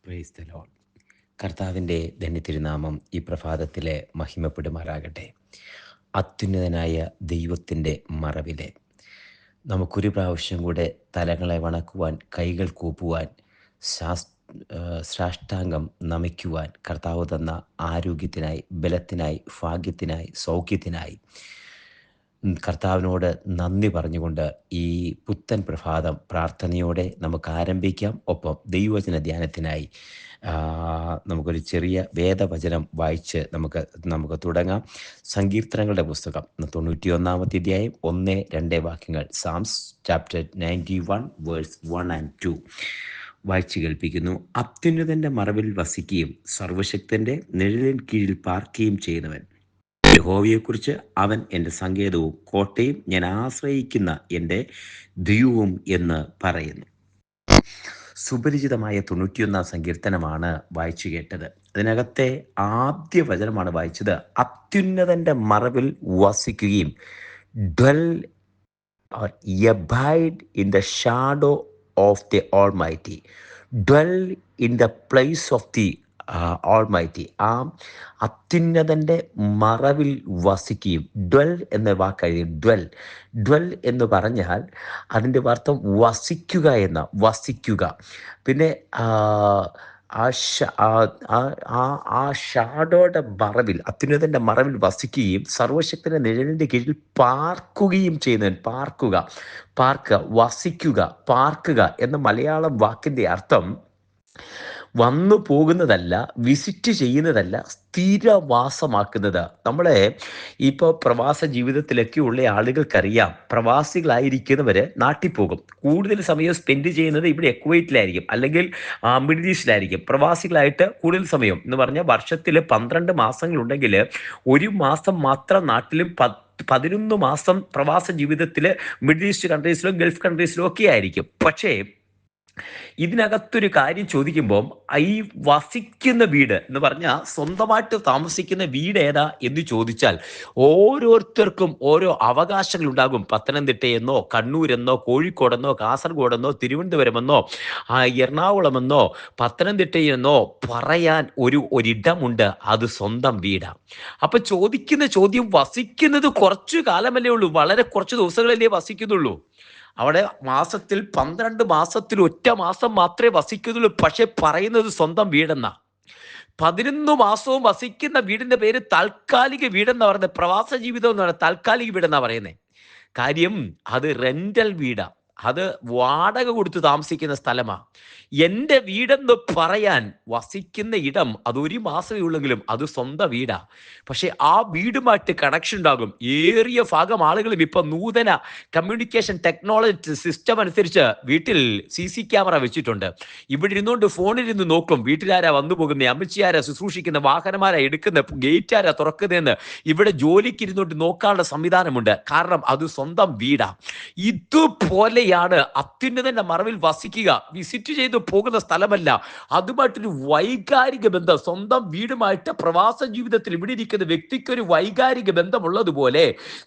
Praise the Lord. കർത്താവിൻ്റെ ധന്യതിരുനാമം ഈ പ്രഭാതത്തിലെ മഹിമപ്പെടുമാറാകട്ടെ. അത്യുന്നതനായ ദൈവത്തിൻ്റെ മറവിലെ നമുക്കൊരു പ്രാവശ്യം കൂടെ തലങ്ങളെ വണക്കുവാൻ, കൈകൾ കൂപ്പുവാൻ, സാഷ്ടാംഗം നമിക്കുവാൻ കർത്താവ് തന്ന ആരോഗ്യത്തിനായി, ബലത്തിനായി, ഭാഗ്യത്തിനായി, സൗഖ്യത്തിനായി കർത്താവിനോട് നന്ദി പറഞ്ഞുകൊണ്ട് ഈ പുത്തൻ പ്രഭാതം പ്രാർത്ഥനയോടെ നമുക്ക് ആരംഭിക്കാം. ഒപ്പം ദൈവവചന ധ്യാനത്തിനായി നമുക്കൊരു ചെറിയ വേദവചനം വായിച്ച് നമുക്ക് തുടങ്ങാം. സങ്കീർത്തനങ്ങളുടെ പുസ്തകം 91-ാമത്തെ അധ്യായം 1-2 വാക്യങ്ങൾ. സാംസ് ചാപ്റ്റർ 91 വേഴ്സ് 1 and 2 വായിച്ചു കേൾപ്പിക്കുന്നു. അത്യുന്നതൻ്റെ മറവിൽ വസിക്കുകയും സർവശക്തൻ്റെ നിഴലിൻ കീഴിൽ പാർക്കുകയും ചെയ്യുന്നവൻ യഹോവയെക്കുറിച്ച് അവൻ എൻ്റെ സങ്കേതവും കോട്ടയും ഞാൻ ആശ്രയിക്കുന്ന എൻ്റെ ദൈവവും എന്ന് പറയുന്നു. സുപരിചിതമായ 91-ാം സങ്കീർത്തനമാണ് വായിച്ചു കേട്ടത്. അതിനകത്തെ ആദ്യ വചനമാണ് വായിച്ചത്. അത്യുന്നതൻ്റെ മറവിൽ വസിക്കുകയും dwell or abide in the shadow of the Almighty. Dwell in the place of the Almighty. ആ അത്യുന്നതൻ്റെ മറവിൽ വസിക്കുകയും. ഡ്വൽ എന്ന വാക്കായി ഡ്വൽ എന്ന് പറഞ്ഞാൽ അതിൻ്റെ അർത്ഥം വസിക്കുക എന്ന, വസിക്കുക. പിന്നെ ആ ഷാഡോയുടെ മറവിൽ, അത്യുന്നതൻ്റെ മറവിൽ വസിക്കുകയും സർവശക്തൻ്റെ നിഴലിൻ്റെ കീഴിൽ പാർക്കുകയും ചെയ്യുന്നവൻ. പാർക്കുക, വസിക്കുക, പാർക്കുക എന്ന മലയാളം വാക്കിൻ്റെ അർത്ഥം വന്നു പോകുന്നതല്ല, വിസിറ്റ് ചെയ്യുന്നതല്ല, സ്ഥിരവാസമാക്കുന്നത്. നമ്മളെ ഇപ്പോൾ പ്രവാസ ജീവിതത്തിലൊക്കെ ഉള്ള ആളുകൾക്കറിയാം, പ്രവാസികളായിരിക്കുന്നവർ നാട്ടിൽ പോകും. കൂടുതൽ സമയം സ്പെൻഡ് ചെയ്യുന്നത് ഇവിടെ കുവൈറ്റിലായിരിക്കും, അല്ലെങ്കിൽ മിഡിൽ ഈസ്റ്റിലായിരിക്കും. പ്രവാസികളായിട്ട് കൂടുതൽ സമയം എന്ന് പറഞ്ഞാൽ വർഷത്തിൽ 12 മാസങ്ങളുണ്ടെങ്കിൽ 1 മാസം മാത്രം നാട്ടിലും 11 മാസം പ്രവാസ ജീവിതത്തിൽ മിഡിൽ ഈസ്റ്റ് കൺട്രീസിലും ഗൾഫ് കൺട്രീസിലും ഒക്കെ ആയിരിക്കും. പക്ഷേ ഇതിനകത്തൊരു കാര്യം ചോദിക്കുമ്പോൾ, ഈ വസിക്കുന്ന വീട് എന്ന് പറഞ്ഞാൽ സ്വന്തമായിട്ട് താമസിക്കുന്ന വീട് ഏതാ എന്ന് ചോദിച്ചാൽ ഓരോരുത്തർക്കും ഓരോ അവകാശങ്ങൾ ഉണ്ടാകും. പത്തനംതിട്ടയെന്നോ, കണ്ണൂരെന്നോ, കോഴിക്കോടെന്നോ, കാസർഗോഡെന്നോ, തിരുവനന്തപുരമെന്നോ, എറണാകുളമെന്നോ, പത്തനംതിട്ടയെന്നോ പറയാൻ ഒരിടമുണ്ട്. അത് സ്വന്തം വീടാണ്. അപ്പൊ ചോദിക്കുന്ന ചോദ്യം, വസിക്കുന്നത് കുറച്ചു കാലമല്ലേ ഉള്ളൂ, വളരെ കുറച്ച് ദിവസങ്ങളല്ലേ വസിക്കുന്നുള്ളൂ. അവിടെ മാസത്തിൽ 12 മാസത്തിൽ 1 മാസം മാത്രമേ വസിക്കുന്നുള്ളൂ. പക്ഷെ പറയുന്നത് സ്വന്തം വീടെന്നാ. 11 മാസവും വസിക്കുന്ന വീടിന്റെ പേര് താൽക്കാലിക വീടെന്നാ പറയുന്നത്. പ്രവാസ ജീവിതം എന്ന് പറയുന്നത് താൽക്കാലിക വീടെന്നാ പറയുന്നത്. കാര്യം അത് റെന്റൽ വീടാ, അത് വാടക കൊടുത്ത് താമസിക്കുന്ന സ്ഥലമാണ്. എൻ്റെ വീടെന്ന് പറയാൻ വസിക്കുന്ന ഇടം അത് 1 മാസമേ ഉള്ളെങ്കിലും അത് സ്വന്തം വീടാ. പക്ഷെ ആ വീടുമായിട്ട് കണക്ഷൻ ഉണ്ടാകും. ഏറിയ ഭാഗം ആളുകളും ഇപ്പൊ നൂതന കമ്മ്യൂണിക്കേഷൻ ടെക്നോളജി സിസ്റ്റം അനുസരിച്ച് വീട്ടിൽ CC ക്യാമറ വെച്ചിട്ടുണ്ട്. ഇവിടെ ഇരുന്നുകൊണ്ട് ഫോണിലിരുന്ന് നോക്കും, വീട്ടിലാരാ വന്നു പോകുന്നത്, അമ്മച്ചിയാരാ ശുശ്രൂഷിക്കുന്ന, വാഹനമാരാ എടുക്കുന്ന, ഗേറ്റ് ആരാ തുറക്കുന്നതെന്ന് ഇവിടെ ജോലിക്ക് ഇരുന്നുകൊണ്ട് നോക്കാനുള്ള സംവിധാനമുണ്ട്. കാരണം അത് സ്വന്തം വീടാ. ഇതുപോലെയാണ് അത്യുന്നതന്റെ മറവിൽ വസിക്കുക. വിസിറ്റ് ചെയ്ത് പോകുന്ന സ്ഥലമല്ല, അതുമായിട്ടൊരു വൈകാരിക ബന്ധം. സ്വന്തം വീടുമായിട്ട് പ്രവാസ ജീവിതത്തിൽ ഇവിടെ ഇരിക്കുന്ന വ്യക്തിക്ക് ഒരു വൈകാരിക ബന്ധമുള്ളതുപോലെ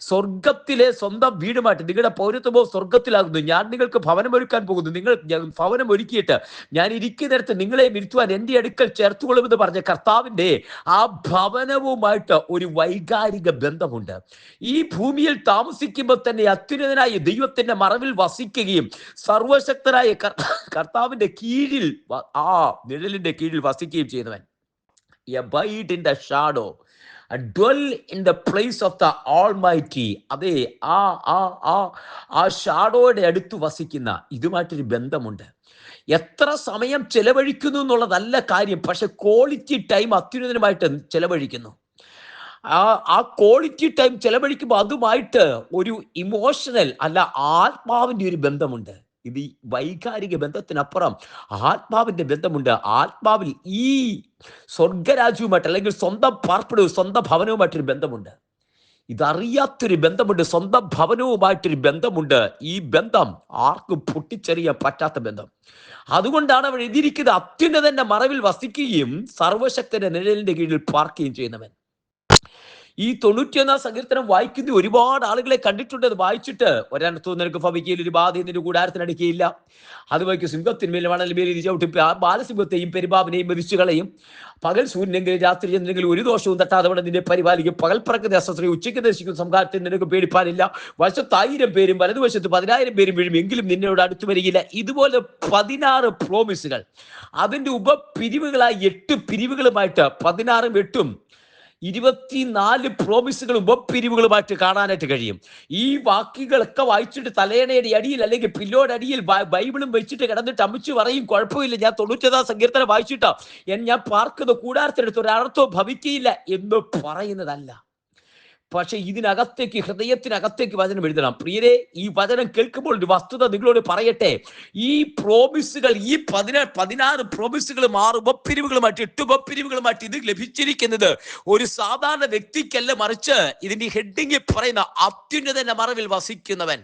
സ്വർഗത്തിലെ സ്വന്തം വീടുമായിട്ട്, നിങ്ങളുടെ പൗരത്വമോ സ്വർഗത്തിലാകുന്നു. ഞാൻ നിങ്ങൾക്ക് ഭവനമൊരുക്കാൻ പോകുന്നു, നിങ്ങൾ ഭവനം ഒരുക്കിയിട്ട് ഞാൻ ഇരിക്കുന്നിടത്ത് നിങ്ങളെ ഇരുത്തുവാൻ എൻ്റെ അടുക്കൽ ചേർത്തുകൊള്ളുമെന്ന് പറഞ്ഞ കർത്താവിൻ്റെ ആ ഭവനവുമായിട്ട് ഒരു വൈകാരിക ബന്ധമുണ്ട്. ഈ ഭൂമിയിൽ താമസിക്കുമ്പോൾ തന്നെ അത്യുന്നതനായ ദൈവത്തിന്റെ മറവിൽ വസിക്കുകയും സർവശക്തനായ കർത്താവിന്റെ കീഴിൽ, ആ നിഴലിന്റെ കീഴിൽ വസിക്കുകയും ചെയ്യുന്നവൻ. Abide in the shadow and dwell in the place of the Almighty. അതെ, ആ ഷാഡോയുടെ അടുത്ത് വസിക്കുന്ന ഇതുമായിട്ടൊരു ബന്ധമുണ്ട്. എത്ര സമയം ചെലവഴിക്കുന്നു എന്നുള്ളതല്ല കാര്യം, പക്ഷെ ക്വാളിറ്റി ടൈം അത്യുന്നതനുമായിട്ട് ചെലവഴിക്കുന്നു. ആ ക്വാളിറ്റി ടൈം ചെലവഴിക്കുമ്പോൾ അതുമായിട്ട് ഒരു ഇമോഷണൽ അല്ല, ആത്മാവിന്റെ ഒരു ബന്ധമുണ്ട്. ഇത് ഈ വൈകാരിക ബന്ധത്തിനപ്പുറം ആത്മാവിന്റെ ബന്ധമുണ്ട്. ആത്മാവിൽ ഈ സ്വർഗരാജ്യവുമായിട്ട്, അല്ലെങ്കിൽ സ്വന്തം പാർപ്പിടവും സ്വന്തം ഭവനവുമായിട്ടൊരു ബന്ധമുണ്ട്. ഇതറിയാത്തൊരു ബന്ധമുണ്ട്, സ്വന്തം ഭവനവുമായിട്ടൊരു ബന്ധമുണ്ട്. ഈ ബന്ധം ആർക്കും പൊട്ടിച്ചെറിയാൻ പറ്റാത്ത ബന്ധം. അതുകൊണ്ടാണ് അവർ എഴുതിയിരിക്കുന്നത്, അത്യുന്നതന്റെ മറവിൽ വസിക്കുകയും സർവശക്തന്റെ നിഴലിന്റെ കീഴിൽ പാർക്കുകയും ചെയ്യുന്നവൻ. ഈ 91 സങ്കീർത്തനം വായിക്കുന്ന ഒരുപാട് ആളുകളെ കണ്ടിട്ടുണ്ട്. അത് വായിച്ചിട്ട് ഒരിടത്തും നിനക്ക് ഭവിക്കയിൽ ഒരു ബാധയും നിന്റെ കൂടാരത്തിനടുക്കിയില്ല. അത് വയ്ക്കും സിംഹത്തിന്മേൽ മണൽമേൽ ചവിട്ടി ബാലസിംഹത്തെയും പെരുമ്പാവിനെയും മെതിച്ചു കളയും. പകൽ സൂര്യനെങ്കിലും രാത്രി ചെന്നെങ്കിലും ഒരു ദോഷവും തട്ടാതെ അവിടെ നിന്നെ പരിപാലിക്കും. പകൽ പറക്കുന്ന അസ്വസ്ഥ ഉച്ചയ്ക്ക് ദർശിക്കുന്ന സംഹാരത്തിൽ നിനക്ക് പേടിപ്പാനില്ല. വശത്ത് 1000 പേരും വലതുവശത്ത് 10,000 പേരും വീഴും, എങ്കിലും നിന്നോട് അടുത്ത് വരികയില്ല. ഇതുപോലെ 16 പ്രോമിസുകൾ, അതിന്റെ ഉപപിരിവുകളായി 8 പിരിവുകളുമായിട്ട് 16ഉം 8ഉം 24 പ്രോമിസുകളും ഉപപിരിവുകളുമായിട്ട് കാണാനായിട്ട് കഴിയും. ഈ വാക്യങ്ങളൊക്കെ വായിച്ചിട്ട് തലയണയുടെ അടിയിൽ അല്ലെങ്കിൽ പില്ലോയുടെ അടിയിൽ ബൈബിളും വെച്ചിട്ട് കിടന്നിട്ട് അമ്മച്ചു പറയും, കുഴപ്പമില്ല, ഞാൻ 91 സങ്കീർത്തനം വായിച്ചിട്ടാ ഞാൻ പാർക്കുന്ന കൂടാരത്തിനടുത്ത് ഒരർത്ഥവും ഭവിക്കയില്ല എന്ന് പറയുന്നതല്ല. പക്ഷെ ഇതിനകത്തേക്ക്, ഹൃദയത്തിനകത്തേക്ക് വചനം എഴുതണം. പ്രിയരെ, ഈ വചനം കേൾക്കുമ്പോൾ ഒരു വസ്തുത നിങ്ങളോട് പറയട്ടെ. ഈ പ്രോമിസുകൾ, ഈ 16 പ്രോമിസുകളും 6 ഉപപിരിവുകളുമായിട്ട് 8 ഉപപിരിവുകളുമായിട്ട് ഇത് ലഭിച്ചിരിക്കുന്നത് ഒരു സാധാരണ വ്യക്തിക്കല്ല, മറിച്ച് ഇതിന്റെ ഹെഡിങ് പറയുന്ന അത്യുന്നതന്റെ മറവിൽ വസിക്കുന്നവൻ,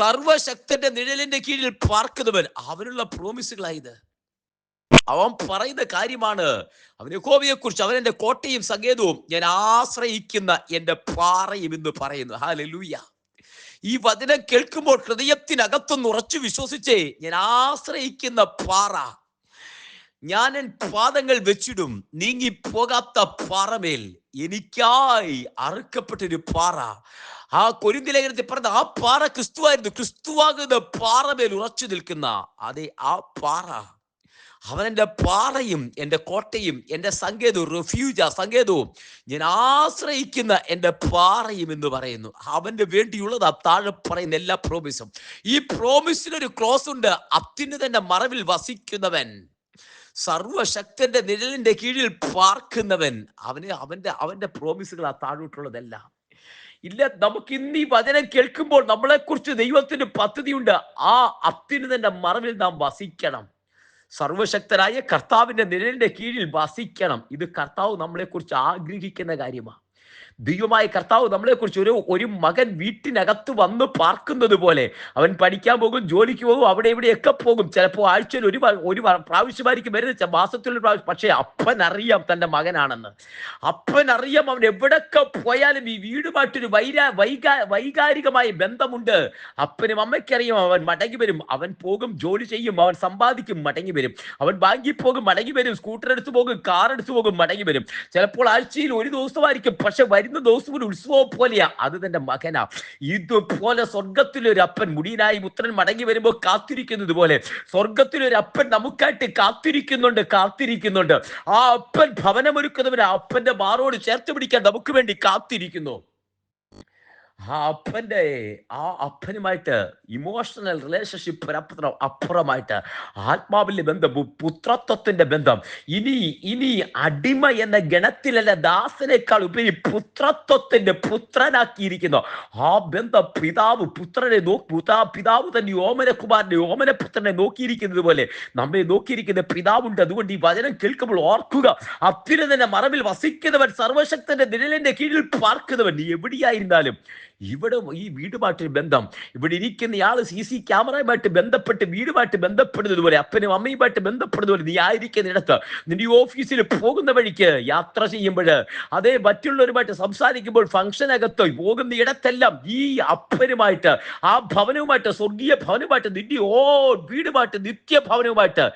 സർവശക്തന്റെ നിഴലിന്റെ കീഴിൽ പാർക്കുന്നവൻ, അവനുള്ള പ്രോമിസുകളായത്. അവൻ പറയുന്ന കാര്യമാണ്. അവൻ യഹോവയെ കുറിച്ച്, അവൻ എന്റെ കോട്ടയും സങ്കേതവും ഞാൻ ആശ്രയിക്കുന്ന എന്റെ പാറയും എന്ന് പറയുന്നു. ഹല്ലേലൂയ. ഈ വചനം കേൾക്കുമ്പോൾ ഹൃദയത്തിനകത്തൊന്ന് ഉറച്ചു വിശ്വസിച്ചേ, ഞാൻ ആശ്രയിക്കുന്ന പാറ, ഞാൻ എൻ പാദങ്ങൾ വെച്ചിടും നീങ്ങിപ്പോകാത്ത പാറമേൽ, എനിക്കായി അറുക്കപ്പെട്ടൊരു പാറ. ആ കൊരിന്ത്യ ലേഖനത്തിൽ പറഞ്ഞ ആ പാറ ക്രിസ്തുവായിരുന്നു. ക്രിസ്തുവാകുന്ന പാറമേൽ ഉറച്ചു നിൽക്കുന്ന അതേ ആ പാറ, അവൻ എൻ്റെ പാറയും എൻ്റെ കോട്ടയും എൻ്റെ സങ്കേതവും, റെഫ്യൂജ സങ്കേതവും, ഞാൻ ആശ്രയിക്കുന്ന എൻ്റെ പാറയും എന്ന് പറയുന്നു. അവന് വേണ്ടിയുള്ളത് ആ താഴെ പറയുന്ന എല്ലാ പ്രോമിസും. ഈ പ്രോമിസിനൊരു ക്ലോസ് ഉണ്ട്. അത്യുന്നതന്റെ മറവിൽ വസിക്കുന്നവൻ, സർവശക്തന്റെ നിഴലിന്റെ കീഴിൽ പാർക്കുന്നവൻ, അവന്റെ പ്രോമിസുകൾ ആ താഴോട്ടുള്ളതെല്ലാം ഇല്ല. നമുക്ക് ഇന്ന് ഈ വചനം കേൾക്കുമ്പോൾ നമ്മളെക്കുറിച്ച് ദൈവത്തിന് പദ്ധതിയുണ്ട്. ആ അത്യുന്നതന്റെ മറവിൽ നാം വസിക്കണം. സർവശക്തനായ കർത്താവിന്റെ നിഴലിന്റെ കീഴിൽ വസിക്കണം. ഇത് കർത്താവ് നമ്മളെക്കുറിച്ച് ആഗ്രഹിക്കുന്ന കാര്യമാണ്. ദൈവമായ കർത്താവ് നമ്മളെക്കുറിച്ച് ഒരു മകൻ വീട്ടിനകത്ത് വന്ന് പാർക്കുന്നത് പോലെ, അവൻ പഠിക്കാൻ പോകും, ജോലിക്ക് പോകും, അവിടെ ഇവിടെയൊക്കെ പോകും. ചിലപ്പോൾ ആഴ്ചയിൽ ഒരു പ്രാവശ്യമായിരിക്കും വരുന്നത്, മാസത്തിലൊരു പ്രാവശ്യം. പക്ഷേ അപ്പൻ അറിയാം തൻ്റെ മകനാണെന്ന്. അപ്പൻ അറിയാം അവൻ എവിടൊക്കെ പോയാലും ഈ വീടുമായിട്ടൊരു വൈകാരികമായ ബന്ധമുണ്ട്. അപ്പനും അമ്മയ്ക്കറിയാം അവൻ മടങ്ങി വരും. അവൻ പോകും, ജോലി ചെയ്യും, അവൻ സമ്പാദിക്കും, മടങ്ങി വരും. അവൻ ബാങ്കിൽ പോകും, മടങ്ങി വരും. സ്കൂട്ടർ എടുത്ത് പോകും, കാർ എടുത്ത് പോകും, മടങ്ങി വരും. ചിലപ്പോൾ ആഴ്ചയിൽ ഒരു ദിവസമായിരിക്കും, പക്ഷെ വരുന്ന ദിവസം ഒരു ഉത്സവം പോലെയാ. അത് തന്റെ മകനാ. ഇതുപോലെ സ്വർഗത്തിലൊരു അപ്പൻ മുടിയനായി പുത്രൻ മടങ്ങി വരുമ്പോൾ കാത്തിരിക്കുന്നത് പോലെ സ്വർഗത്തിലൊരു അപ്പൻ നമുക്കായിട്ട് കാത്തിരിക്കുന്നുണ്ട്. ആ അപ്പൻ ഭവനമൊരുക്കുന്നവന് ആ അപ്പന്റെ മാറോട് ചേർത്ത് പിടിക്കാൻ നമുക്ക് വേണ്ടി കാത്തിരിക്കുന്നു. ആ അപ്പനുമായിട്ട് ഇമോഷണൽ റിലേഷൻഷിപ്പ് അപ്പുറമായിട്ട് ആത്മാവിന്റെ ബന്ധം, പുത്രത്വത്തിന്റെ ബന്ധം. ഇനി അടിമ എന്ന ഗണത്തിലല്ല, ദാസനേക്കാൾ ഉപരി പുത്രത്വത്തിന്റെ പുത്രനാക്കിയിരിക്കുന്നു. ആ ബന്ധം പിതാവ് പുത്രനെ പിതാവ് തന്നെ ഓമനപുത്രനെ നോക്കിയിരിക്കുന്നത് പോലെ നമ്മെ നോക്കിയിരിക്കുന്ന പിതാവുണ്ട്. അതുകൊണ്ട് ഈ വചനം കേൾക്കുമ്പോൾ ഓർക്കുക, അത്യുന്നതന്റെ മറവിൽ വസിക്കുന്നവൻ, സർവശക്തന്റെ നിഴലിന്റെ കീഴിൽ പാർക്കുന്നവൻ. നീ എവിടെയായിരുന്നാലും ഇവിടെ ഈ വീടുമായിട്ടൊരു ബന്ധം, ഇവിടെ ഇരിക്കുന്നയാൾ CC ക്യാമറയുമായിട്ട് ബന്ധപ്പെട്ട് വീടുമായിട്ട് ബന്ധപ്പെടുന്നത് പോലെ, അപ്പനും അമ്മയുമായിട്ട് ബന്ധപ്പെടുന്നത് പോലെ, നീ ആയിരിക്കുന്നിടത്ത്, നിന്റെ ഓഫീസിൽ പോകുന്ന വഴിക്ക്, യാത്ര ചെയ്യുമ്പോൾ, അതേ മറ്റുള്ളവരുമായിട്ട് സംസാരിക്കുമ്പോൾ, ഫംഗ്ഷനകത്ത് പോകുന്ന ഇടത്തെല്ലാം ഈ അപ്പനുമായിട്ട്, ആ ഭവനവുമായിട്ട്, സ്വർഗീയ ഭവനവുമായിട്ട്, നിന്റെ വീടുമായിട്ട്, നിത്യഭവനവുമായിട്ട്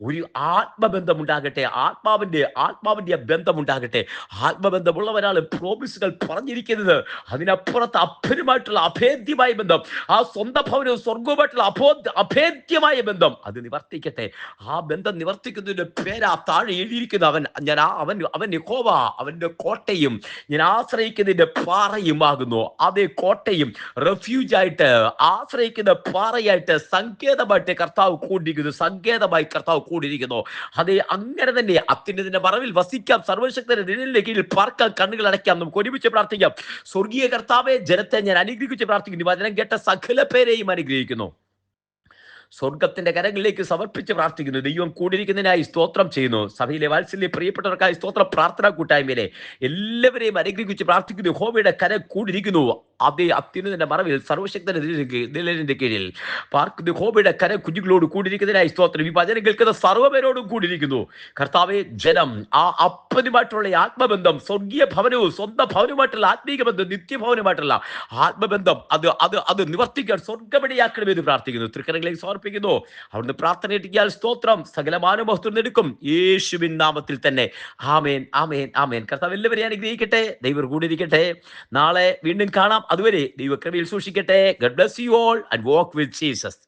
ഒരു ആത്മബന്ധം ഉണ്ടാകട്ടെ. ആത്മാവിന്റെ ബന്ധമുണ്ടാകട്ടെ. ആത്മബന്ധമുള്ളവരാണ് പ്രോമിസുകൾ പറഞ്ഞിരിക്കുന്നത്. അതിനപ്പുറത്ത് അപ്പനുമായിട്ടുള്ള അഭേദ്യമായ ബന്ധം, ആ സ്വന്തം ഭവനവും സ്വർഗവുമായിട്ടുള്ള അഭേദ്യമായ ബന്ധം, അത് നിവർത്തിക്കട്ടെ. ആ ബന്ധം നിവർത്തിക്കുന്നതിന്റെ പേരാ താഴെ എഴുതിയിരിക്കുന്നത്. അവൻ യഹോവ അവന്റെ കോട്ടയും ഞാൻ ആശ്രയിക്കുന്നതിന്റെ പാറയുമാകുന്നു. അതേ കോട്ടയും റെഫ്യൂജായിട്ട്, ആശ്രയിക്കുന്ന പാറയായിട്ട്, സങ്കേതമായിട്ട് കർത്താവ് കൂടിയിരിക്കുന്നു. അതെ, അങ്ങനെ തന്നെ അത്യുന്നതന്റെ മറവിൽ വസിക്കാം, സർവശക്തന്റെ നിഴലിന്റെ കീഴിൽ പാർക്കാൻ, കണ്ണുകൾ അടയ്ക്കാം. നമുക്ക് ഒരുമിച്ച് പ്രാർത്ഥിക്കാം. സ്വർഗീയ കർത്താവേ, ജനത്തെ ഞാൻ അനുഗ്രഹിച്ച് പ്രാർത്ഥിക്കുന്നു. വചനം കേട്ട സകല പേരെയും അനുഗ്രഹിക്കുന്നു. സ്വർഗത്തിന്റെ കരങ്ങളിലേക്ക് സമർപ്പിച്ച് പ്രാർത്ഥിക്കുന്നു. ദൈവം കൂടിയിരിക്കുന്നതിനായി സ്തോത്രം ചെയ്യുന്നു. സഭയിലെ വാത്സല്യ പ്രിയപ്പെട്ടവർക്കായി സ്തോത്രം. പ്രാർത്ഥനാ കൂട്ടായ്മയിലെ എല്ലാവരെയും അനുഗ്രഹിച്ച് പ്രാർത്ഥിക്കുന്നു. യഹോവയുടെ കരം കൂടിയിരിക്കുന്നു. അതേ അത്യുന്നതന്റെ മറവിൽ സർവശക്തന്റെ നിഴലിന്റെ കീഴിൽ പാർക്കുന്ന യഹോവയുടെ കരം കുഞ്ഞുങ്ങളോട് കൂടിയിരിക്കുന്നതിനായി സ്തോത്രം. ഈ വചനം കേൾക്കുന്ന സർവ്വപേരോടും കൂടിയിരിക്കുന്നു. കർത്താവെ, ജനം ആ അപ്പനുമായിട്ടുള്ള ആത്മബന്ധം, സ്വർഗീയ ഭവനവും സ്വന്തം ഭവനവുമായിട്ടുള്ള ആത്മീക ബന്ധം, നിത്യഭവനവുമായിട്ടുള്ള ആത്മബന്ധം അത് അത് അത് നിവർത്തിക്കാൻ സ്വർഗപടിയാക്കണമെന്ന് പ്രാർത്ഥിക്കുന്നു. തൃക്കരങ്ങളിലേക്ക് സമർപ്പിക്കുന്നു. അവിടുന്ന് പ്രാർത്ഥന ഏൽപ്പിക്കാൻ സ്തോത്രം. സകലമാന മഹത്വം എടുക്കും യേശുവിൻ നാമത്തിൽ തന്നെ. ആമേൻ, ആമേൻ, ആമേൻ. കർത്താവ് എല്ലാവരെയും അനുഗ്രഹിക്കട്ടെ. ദൈവം കൂടിയിരിക്കട്ടെ. നാളെ വീണ്ടും കാണാം. അതുവരെ ദൈവകൃപയിൽ സൂക്ഷിക്കട്ടെ. God bless you all and walk with Jesus.